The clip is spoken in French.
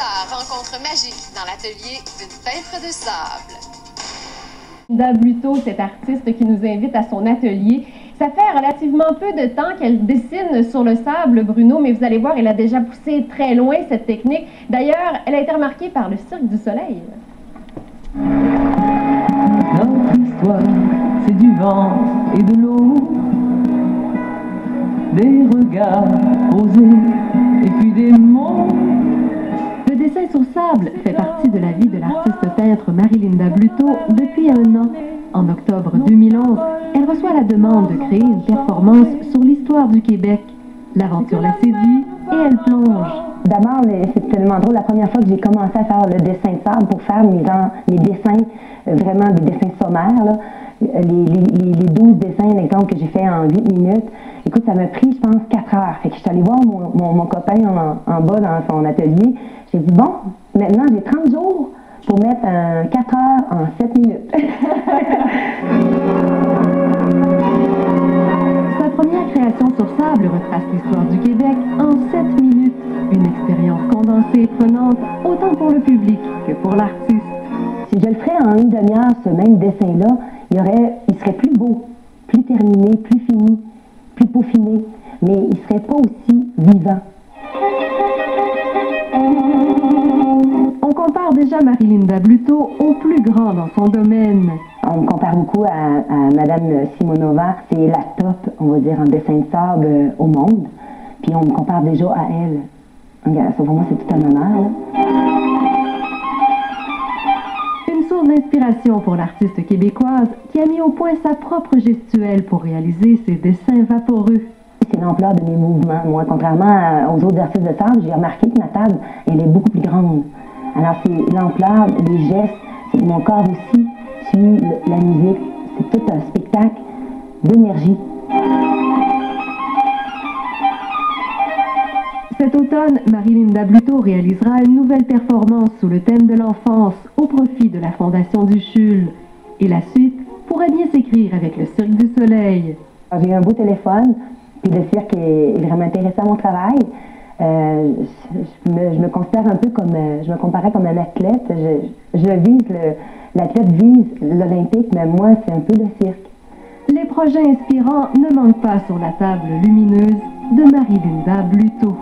hasard, rencontre magique dans l'atelier d'une peintre de sable. Linda Bluteau, cette artiste qui nous invite à son atelier. Ça fait relativement peu de temps qu'elle dessine sur le sable, Bruno, mais vous allez voir, elle a déjà poussé très loin cette technique. D'ailleurs, elle a été remarquée par le Cirque du Soleil. Notre histoire, c'est du vent et de l'eau, des regards posés et puis des mots. Le dessin sur sable fait partie de la vie de l'artiste peintre Marie-Linda Bluteau depuis un an. En octobre 2011, elle reçoit la demande de créer une performance sur l'histoire du Québec. L'aventure la séduit et elle plonge. D'abord, c'est tellement drôle. La première fois que j'ai commencé à faire le dessin de sable pour faire mes dessins, vraiment des dessins sommaires, là, les 12 dessins, l'exemple que j'ai fait en 8 minutes, écoute, ça m'a pris, je pense, 4 heures. Fait que je suis allée voir mon copain en bas dans son atelier. J'ai dit, bon, maintenant j'ai 30 jours pour mettre 4 heures en 7 minutes. Sa première création sur sable retrace l'histoire du Québec en 7 minutes. Une expérience condensée et prenante, autant pour le public que pour l'artiste. Si je le ferais en une demi-heure, ce même dessin-là, il serait plus beau, plus terminé, plus fini, plus peaufiné, mais il ne serait pas aussi vivant. On compare déjà Marie-Linda Bluteau au plus grand dans son domaine. On me compare beaucoup à Madame Simonova. C'est la top, on va dire, en dessin de sable au monde. Puis on me compare déjà à elle. Regarde, ça pour moi, c'est tout un honneur, là. Une source d'inspiration pour l'artiste québécoise qui a mis au point sa propre gestuelle pour réaliser ses dessins vaporeux. C'est l'ampleur de mes mouvements. Moi, contrairement aux autres artistes de sable, j'ai remarqué que ma table, elle est beaucoup plus grande. Alors, c'est l'ampleur, les gestes, c'est mon corps aussi suit la musique. C'est tout un spectacle d'énergie. Cet automne, Marie-Linda Bluteau réalisera une nouvelle performance sous le thème de l'enfance au profit de la Fondation du CHUL. Et la suite pourrait bien s'écrire avec le Cirque du Soleil. J'ai eu un beau téléphone, puis le cirque est vraiment intéressé à mon travail. Je me considère un peu comme, je me comparais comme un athlète. L'athlète vise l'Olympique, mais moi, c'est un peu le cirque. Les projets inspirants ne manquent pas sur la table lumineuse de Marie-Linda Bluteau.